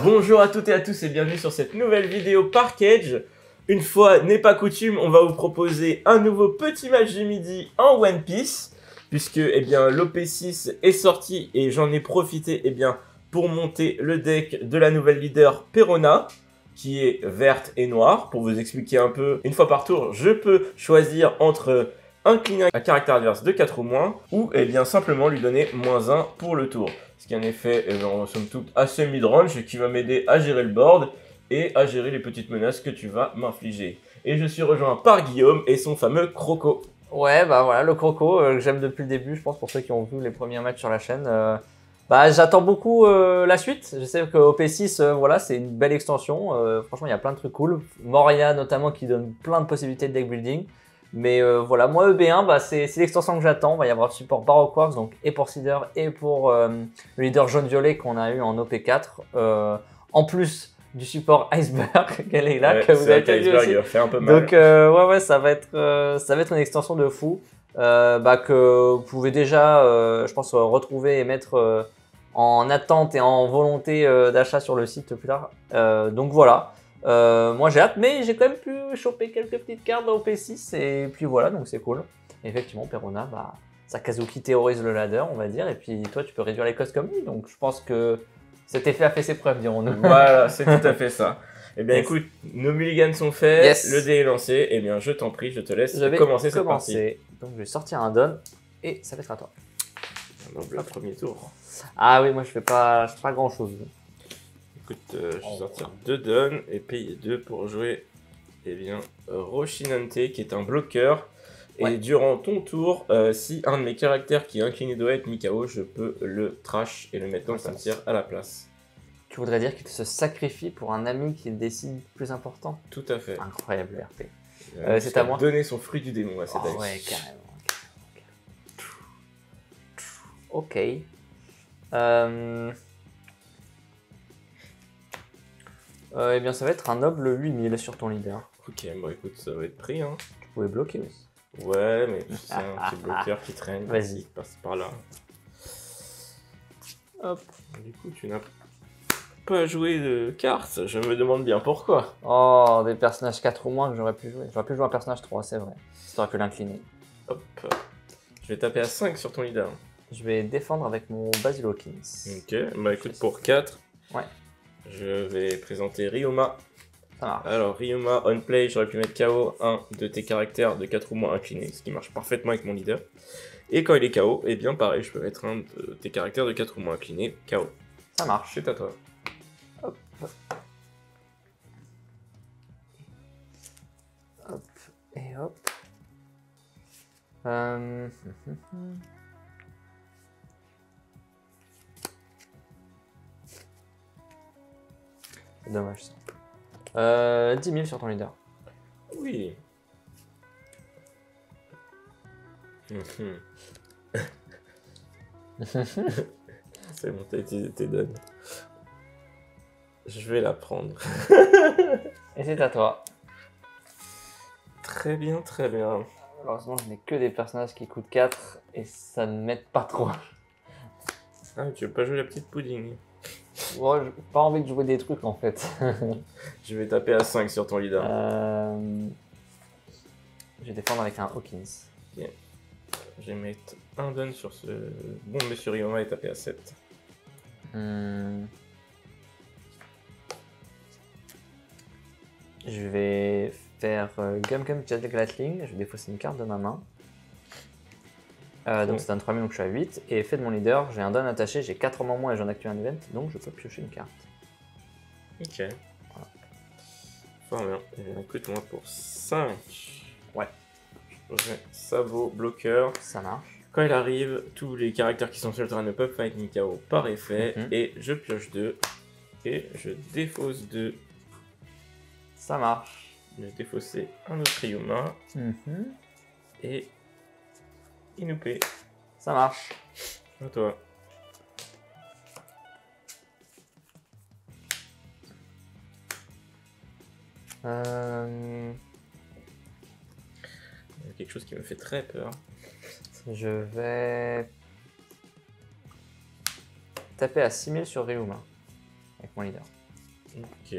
Bonjour à toutes et à tous et bienvenue sur cette nouvelle vidéo Parkage. Une fois n'est pas coutume, on va vous proposer un nouveau petit match du midi en One Piece. Puisque l'OP6 est sorti et j'en ai profité pour monter le deck de la nouvelle leader Perona, qui est verte et noire. Pour vous expliquer un peu, une fois par tour, je peux choisir entre un clean à caractère adverse de 4 ou moins, ou simplement lui donner -1 pour le tour. Ce qui est en effet, somme toute, assez mid-range, qui va m'aider à gérer le board et à gérer les petites menaces que tu vas m'infliger. Et je suis rejoint par Guillaume et son fameux Croco. Ouais, bah voilà, le Croco que j'aime depuis le début, je pense, pour ceux qui ont vu les premiers matchs sur la chaîne. J'attends beaucoup la suite. Je sais que OP6, voilà, c'est une belle extension. Franchement, il y a plein de trucs cool. Moria notamment qui donne plein de possibilités de deck building. Mais voilà, moi EB1, c'est l'extension que j'attends. Il va y avoir le support Baroque Works, donc et pour Seeder et pour le leader jaune-violet qu'on a eu en OP4. En plus du support Iceberg qu'elle est là, ouais, que vous avez peut-être vu aussi. Il fait un peu mal. Donc ouais, ça va être une extension de fou que vous pouvez déjà, je pense, retrouver et mettre en attente et en volonté d'achat sur le site plus tard. Donc voilà. Moi j'ai hâte, mais j'ai quand même pu choper quelques petites cartes dans OP6 et puis voilà, donc c'est cool. Et effectivement, Perona, Sakazuki théorise le ladder, on va dire, et puis toi tu peux réduire les costs comme lui, donc je pense que cet effet a fait ses preuves, dirons-nous. Voilà, c'est tout à fait ça. Yes. Écoute, nos mulligans sont faits, yes. Le dé est lancé, je t'en prie, je te laisse commencer cette partie. Donc je vais sortir un don et ça va être à toi. Donc le premier tour. Ah oui, moi je fais pas grand chose. Écoute, je vais sortir 2 dons et payer 2 pour jouer Roshinante qui est un bloqueur. Ouais. Et durant ton tour, si un de mes caractères qui est incliné doit être Mikao, je peux le trash et le mettre dans le cimetière à la place. Tu voudrais dire qu'il se sacrifie pour un ami qui décide plus important? Tout à fait. Incroyable RP. C'est à moi. Donner son fruit du démon à cet ami. Ouais, carrément. Ok. Ça va être un noble 8000 sur ton leader. Ok, bon écoute, ça va être pris. Hein. Tu pouvais bloquer aussi. Ouais, mais c'est un petit bloqueur qui traîne. Vas-y. Passe par là. Hop. Du coup, tu n'as pas joué de cartes. Je me demande bien pourquoi. Oh, des personnages 4 ou moins que j'aurais pu jouer. J'aurais pu jouer un personnage 3, c'est vrai. Histoire que l'incliner. Hop. Je vais taper à 5 sur ton leader. Je vais défendre avec mon Basil Hawkins. Ok, bah écoute, pour 4. Ouais. Je vais présenter Ryoma. Ça marche. Alors, Ryoma, on play, j'aurais pu mettre KO un de tes caractères de 4 ou moins inclinés, ce qui marche parfaitement avec mon leader. Et quand il est KO, pareil, je peux mettre un de tes caractères de 4 ou moins inclinés, KO. Ça marche. C'est à toi. Hop. Hop. Et hop. C'est dommage ça. 10 000 sur ton leader. Oui. C'est bon, t'as utilisé tes donnes. Je vais la prendre. Et c'est à toi. Très bien, très bien. Heureusement, je n'ai que des personnages qui coûtent 4 et ça ne m'aide pas trop. Ah, tu veux pas jouer la petite pudding? Moi, j'ai pas envie de jouer des trucs en fait. Je vais taper à 5 sur ton leader. Je vais défendre avec un Hawkins. Okay. Je vais mettre un don sur ce bon monsieur Ryoma et taper à 7. Je vais faire Gum Gum Jet Gatling. Je vais défausser une carte de ma main. Donc c'est un 3000, donc je suis à 8. Et effet de mon leader, j'ai un don attaché, j'ai 4 en moins et j'en active un event, donc je peux piocher une carte. Ok. Voilà. Fort bien. Écoute, moi pour 5. Ouais. Je poserai sabot, bloqueur. Ça marche. Quand il arrive, tous les caractères qui sont sur le terrain ne peuvent pas être Mikao par effet. Et je pioche 2. Et je défausse 2. Ça marche. Je vais défausser un autre Ryoma. Et Inoupé. Ça marche. À toi. Il y a quelque chose qui me fait très peur. Je vais taper à 6000 sur Ryuma avec mon leader. Ok.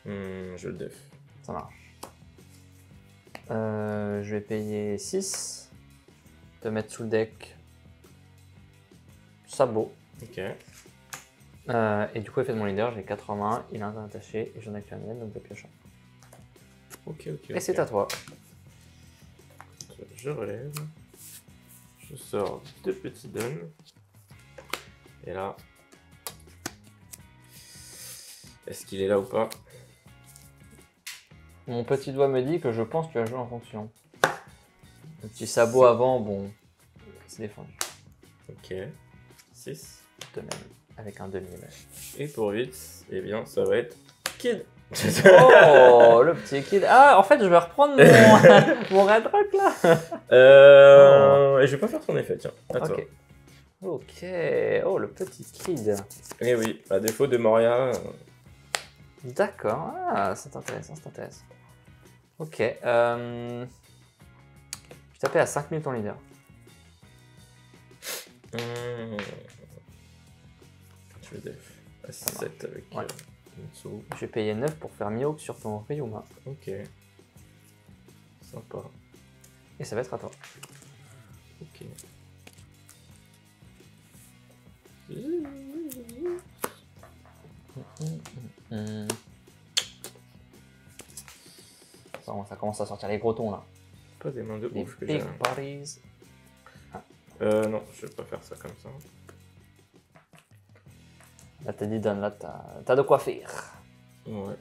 Je le def. Ça marche. Je vais payer 6. Te mettre sous le deck. Sabot. Ok. Et du coup, effet de mon leader, j'ai 4 en main, il a un attaché et j'en active un donc je pioche un. Ok. Et c'est à toi. Je relève. Je sors 2 petits dons. Et là. Est-ce qu'il est là ou pas? Mon petit doigt me dit que je pense que tu as joué en fonction. Le petit sabot avant, bon, c'est défendu. Ok. 6. De même, avec un demi. Et pour 8, eh bien, ça va être Kid. Oh, le petit kid. Ah, en fait, je vais reprendre mon, mon Red Rock là. Et je vais pas faire son effet, tiens. À toi. Ok. Ok. Oh, le petit kid. Eh oui, à défaut de Moria. D'accord. Ah, c'est intéressant, c'est intéressant. Ok. Je tapais à 5000 ton leader. Je vais def à 7 avec Ouais. Mitsu. Je vais payer 9 pour faire Mihawk sur ton Ryuma. Ok. Sympa. Et ça va être à toi. Ok. Ça commence à sortir les gros tons là. Pas des mains de Les ouf que j'ai. big parties. Non, je vais pas faire ça comme ça. Là, t'as dit Don, là, t'as de quoi faire. Ouais.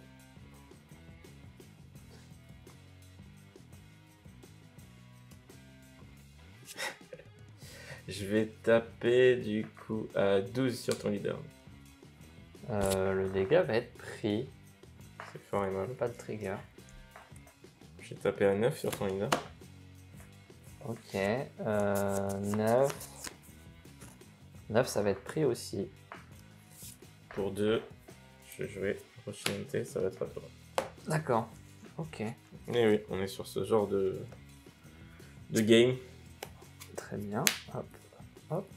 Je vais taper du coup à 12 sur ton leader. Le dégât va être pris. C'est fort et mal. Pas de trigger. Je vais taper à 9 sur ton leader. Ok. 9. 9, ça va être pris aussi. Pour 2, je vais jouer Rochinante, ça va être à toi. D'accord. Ok. Et oui, on est sur ce genre de game. Très bien. Hop. Hop.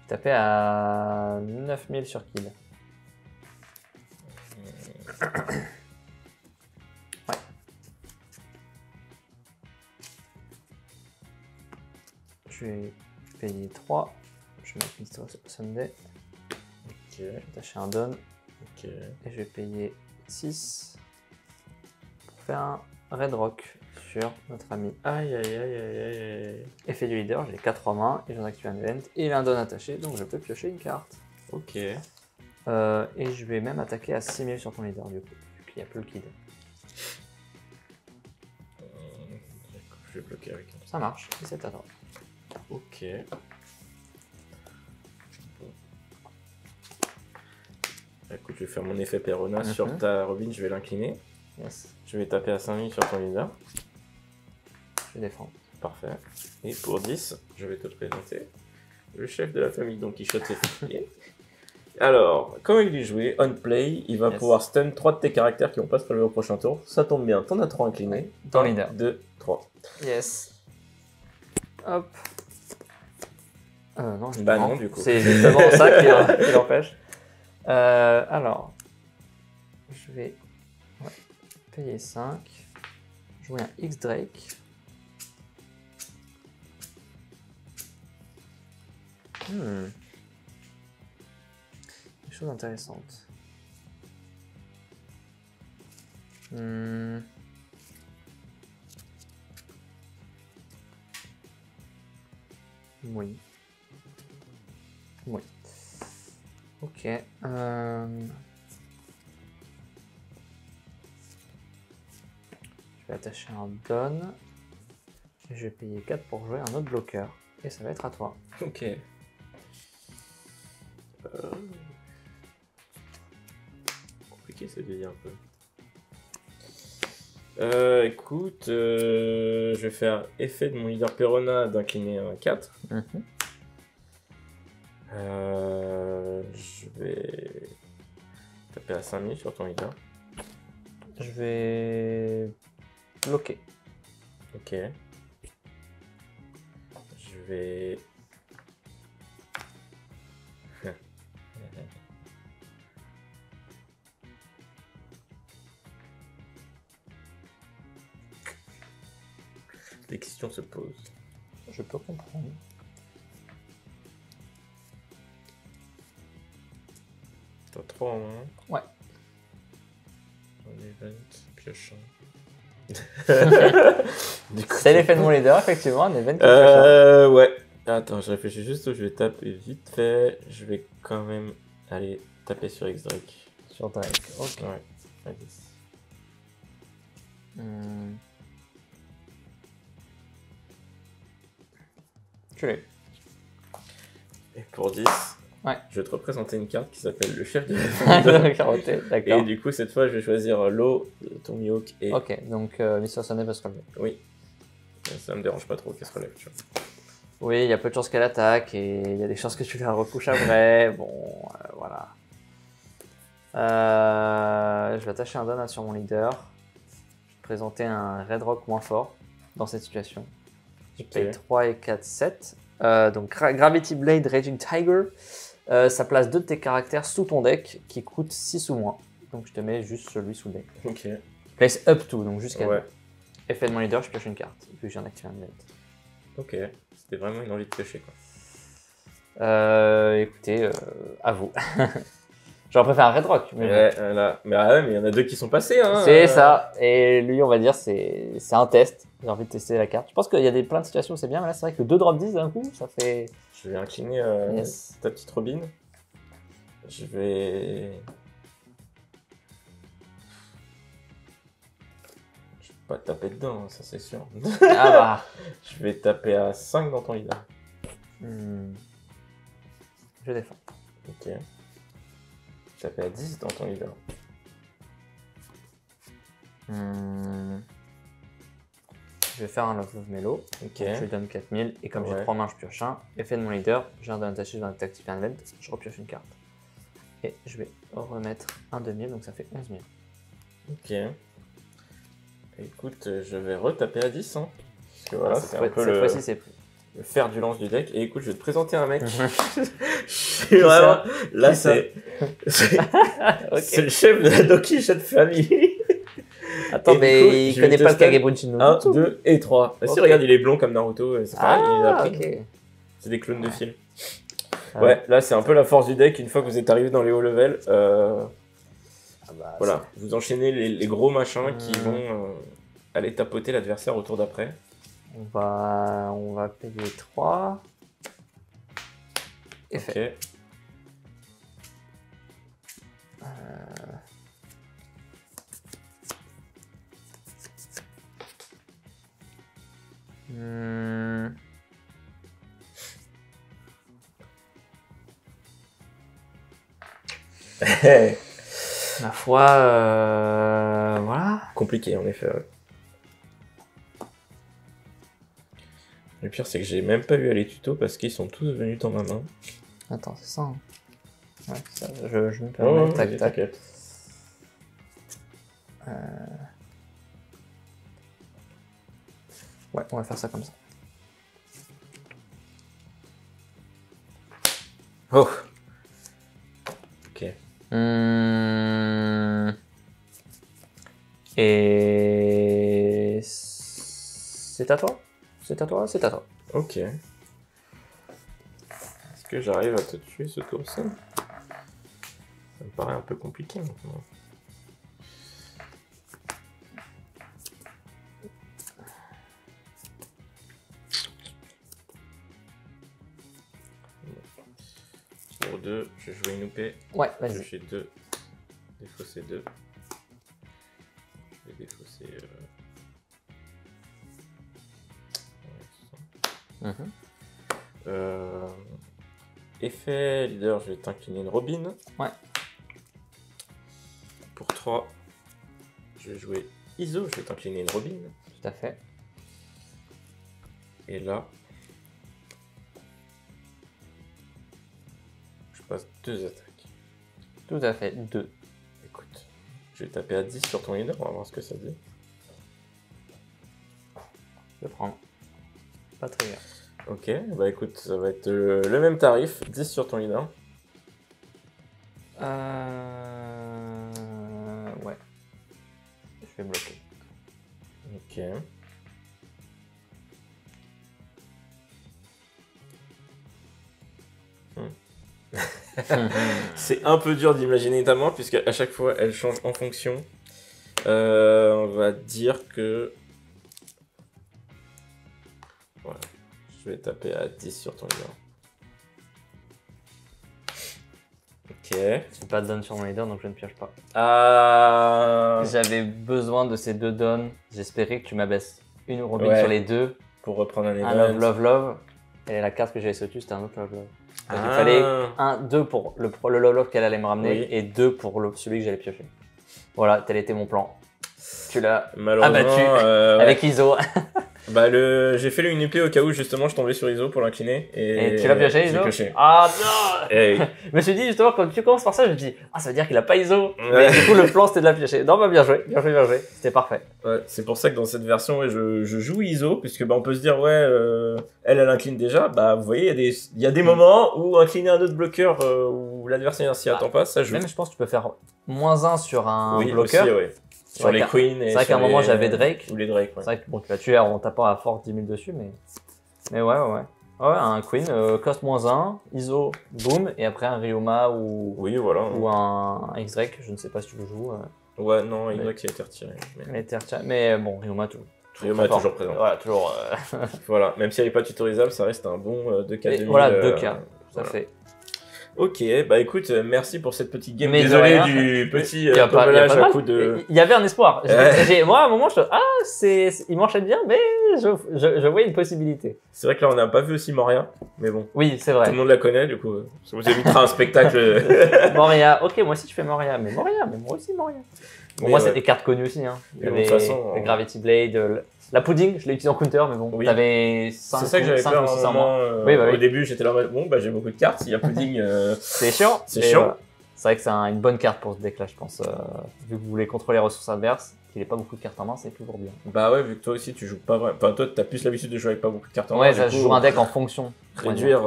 Taper à 9000 sur kill. Ouais. Je vais payer 3. Je vais mettre Mr. Sunday. Ok, Je vais attacher un don. ok. Et je vais payer 6 pour faire un Red Rock sur notre ami. Aïe aïe aïe aïe aïe aïe. Effet du leader, j'ai 4 en main et j'en active un event. Et il a un don attaché, donc je peux piocher une carte. Ok. Et je vais même attaquer à 6000 sur ton leader du coup, vu qu'il n'y a plus le kid. Je vais bloquer avec un. Ça marche, et c'est à toi. Ok. Bon. Écoute, je vais faire mon effet Perona sur ta Robin, je vais l'incliner. Yes, Je vais taper à 5000 sur ton leader. je défends. Parfait. Et pour 10, je vais te présenter le chef de la famille Don Quichotte. Alors, quand il est joué, on play, il va pouvoir stun 3 de tes caractères qui vont pas se relever au prochain tour. Ça tombe bien, t'en as 3 inclinés. Ton leader. 2, 3. Yes. Hop. Non, Bah non, du coup. c'est justement ça qui l'empêche. Alors, je vais payer 5. Jouer un X-Drake. Des choses intéressantes. Oui. Oui. Ok. Je vais attacher un don. Et je vais payer 4 pour jouer un autre bloqueur. Et ça va être à toi. Ok. Compliqué ça devient un peu. Écoute, je vais faire effet de mon leader Perona d'incliner un 4. Je vais taper à 5000 sur ton leader. Je vais bloqué. Ok. Je vais... Des questions se posent. Je peux comprendre. T'as 3 en 1. Ouais. Un event, piochant. C'est l'effet de mon leader, effectivement, un event qui est Ouais. Attends, je réfléchis juste où je vais taper vite fait. Je vais quand même aller taper sur X-Drake. sur Drake. Ok. Ouais. Allez. Tu l'as eu. Et pour 10, Ouais. je vais te représenter une carte qui s'appelle le chef de la Caroté, Et d'accord. du coup, cette fois, je vais choisir l'eau, ton Mihawk et... Ok, donc Mr. Sunday va se relever. Oui. Ça me dérange pas trop qu'elle se relève, tu vois. Oui, il y a peu de chances qu'elle attaque et il y a des chances que tu la repouches après. Bon, voilà. Je vais attacher un donut sur mon leader. Je vais présenter un Red Rock moins fort dans cette situation. Je paye 3 et 4, 7. Donc Gravity Blade Raging Tiger. Ça place 2 de tes caractères sous ton deck qui coûtent 6 ou moins. Donc je te mets juste celui sous le deck. Ok. Place up to, donc jusqu'à Ouais. 2. Effet de mon leader, je pioche une carte, vu que j'ai activé un event. Ok. C'était vraiment une envie de piocher, quoi. Écoutez, à vous. J'aurais préféré un Red Rock. Mais bon. Ouais, là. Mais ouais, mais il y en a deux qui sont passés, hein. C'est ça. Et lui, on va dire, c'est un test. J'ai envie de tester la carte. Je pense qu'il y a plein de situations où c'est bien, mais là, c'est vrai que 2 drop 10 d'un coup, ça fait... Je vais incliner Yes. ta petite Robin. Je vais... Je vais pas taper dedans, hein, ça c'est sûr. Ah bah. Je vais taper à 5 dans ton leader. Je défends. Ok. Taper à 10 dans ton leader. Je vais faire un Love Love Mellow. Ok. Je lui donne 4000. Et comme j'ai Ouais. 3 mains, je pioche un. Effet de mon leader, j'ai un donut attaché, je vais activer un event. Je repioche une carte. Et je vais remettre un 2000, donc ça fait 11 000. Ok. Écoute, je vais retaper à 10. Hein. Parce que voilà, c'est un peu Cette fois-ci, c'est plus. le fer du lance du deck. Et écoute, je vais te présenter un mec. Mhm. Je suis vraiment... Là, Qui ça Ok. c'est le chef de la Doki Chat Family. Attends, Et du mais coup, il je connaît vais pas le tester Kagebunshi no 1, Jutsu. 2 et 3. Si, Ok. regarde, il est blond comme Naruto. C'est pareil, il a Ah, pris. ok. C'est des clones de films. Ah. Ouais, là, c'est un peu la force du deck. Une fois que vous êtes arrivé dans les hauts levels, Ah bah, voilà, vous enchaînez les gros machins qui Hmm. vont aller tapoter l'adversaire au tour d'après. on va payer 3. Effet. Ok. Ma foi, voilà. Compliqué en effet. Ouais. Le pire, c'est que j'ai même pas vu les tutos parce qu'ils sont tous venus dans ma main. Attends, c'est ça. Hein. Ouais, ça, je me permets. Tac, vas-y, tac. t'inquiète. Ouais, on va faire ça comme ça. Oh. Ok. Et c'est à toi. C'est à toi. C'est à toi. Ok. Est-ce que j'arrive à te tuer ce tour-ci? Ça me paraît un peu compliqué maintenant. Pour 2, je vais jouer une OP. Ouais, Je vas-y. fais 2. Défausser 2. Je vais défausser. Ouais, c'est ça. Effet leader, je vais t'incliner une Robin. Ouais. Pour 3, je vais jouer ISO, je vais t'incliner une Robin. Tout à fait. Et là, je passe 2 attaques. Tout à fait. 2. Écoute, je vais taper à 10 sur ton leader, on va voir ce que ça dit. Je vais prendre. Pas très bien. Ok, bah écoute, ça va être le même tarif, 10 sur ton leader. Ouais. Je vais bloquer. Ok. C'est un peu dur d'imaginer ta main puisque à chaque fois elle change en fonction. On va dire que... Voilà. Je vais taper à 10 sur ton leader. Ok. J'ai pas de donne sur mon leader donc je ne pioche pas. Ah. J'avais besoin de ces 2 donnes. J'espérais que tu m'abaisses une Robin Ouais. sur les 2. Pour reprendre un Un event. love. Et la carte que j'avais sauté, c'était un autre love. Donc il Ah. fallait 2 pour le love qu'elle allait me ramener Oui. et 2 pour celui que j'allais piocher. Voilà, tel était mon plan. Tu l'as Malheureusement, abattu ouais. avec ISO. Bah j'ai fait une UP au cas où justement je tombais sur ISO pour l'incliner Et tu l'as pioché j'ai ISO pioché. Ah non. Et- Je me suis dit justement, quand tu commences par ça, je me dis, ah, ça veut dire qu'il a pas ISO. Ouais. Mais du coup, le plan c'était de la piocher. Non, bah bien joué. C'était parfait. Ouais, c'est pour ça que dans cette version, ouais, je joue ISO, puisque bah, on peut se dire, ouais, elle incline déjà. Bah, vous voyez, il y a des moments où incliner un autre bloqueur où l'adversaire s'y attend pas, ça joue. Même, je pense que tu peux faire -1 sur un Oui, bloqueur. aussi, ouais. Sur vrai les qu'à- queens et c'est vrai qu'à un sur moment, les- j'avais Drake. Ou les Drake, ouais. C'est vrai que bon, tu l'as tué en tapant à force 10 000 dessus, mais ouais. Ouais, un Queen, cost -1, ISO, boom, et après un Ryoma Oui, voilà. ou un X-Drake, je ne sais pas si tu le joues. Ouais, non, il doit qu'il a été retiré. Mais bon, Ryoma, Ryoma est fort. toujours présent. Voilà, toujours. Voilà, même si elle n'est pas tutorisable, ça reste un bon 2K 2000. Voilà, 2K, ça voilà. fait. Ok, bah écoute, merci pour cette petite game. Mais de Désolé rien. du petit Il y a pas pommelage de à mal. coup de... Il y avait un espoir. Ouais. Moi, à un moment, il m'enchaîne bien, mais je voyais une possibilité. C'est vrai que là, on n'a pas vu aussi Moria, mais bon. Oui, c'est Tout vrai. le monde la connaît, du coup. Ça vous évitera un spectacle. Moria, ok, moi aussi je fais Moria, mais moi aussi Moria. Bon, Mais moi, ouais. c'est des cartes connues aussi. Hein. Il y Mais bon, avait de toute façon, le Gravity Blade, la Pudding, je l'ai utilisé en counter, mais bon, Oui. t'avais 5 C'est ça que j'avais fait ou 6 un en moins. moment. Oui, bah oui. Au début, j'étais là en mode, bon, bah j'ai beaucoup de cartes. S'il y a Pudding. C'est chiant. C'est mais chiant. voilà. C'est vrai que c'est une bonne carte pour ce deck là, je pense. Vu que vous voulez contrôler les ressources adverses, qu'il n'ait pas beaucoup de cartes en main, c'est toujours bien. Bah ouais, vu que toi aussi, tu joues pas vraiment. Enfin, toi, t'as plus l'habitude de jouer avec pas beaucoup de cartes en main. Ouais, du ça coup, je joue un deck en fonction. Réduire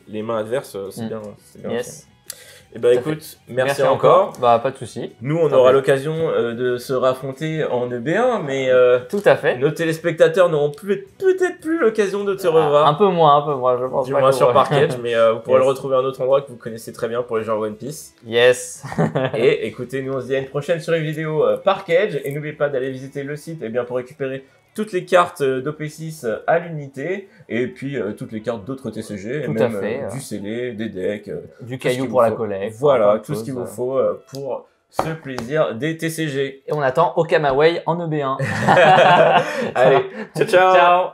les mains adverses, c'est bien. C'est bien. Yes. Et bah écoute, merci encore. Bah, pas de souci. Nous, on Ça aura fait. l'occasion de se raffronter en EB1, mais Tout à fait. nos téléspectateurs n'auront peut-être plus l'occasion de te revoir. Un peu moins, je pense. Du pas moins que sur vous- Parkage, mais vous pourrez Yes. le retrouver à un autre endroit que vous connaissez très bien pour les joueurs One Piece. Yes. Et écoutez, nous on se dit à une prochaine sur une vidéo Parkage. Et n'oubliez pas d'aller visiter le site pour récupérer toutes les cartes d'OP6 à l'unité. Et puis toutes les cartes d'autres TCG. Et Tout à même fait, du scellé, des decks. Du tout ce caillou qu'il pour vous la faut. collecte. Voilà, plein de tout ce qu'il choses. vous faut pour ce plaisir des TCG. Et on attend Okamaway en EB1. Allez, ciao ciao. Ciao.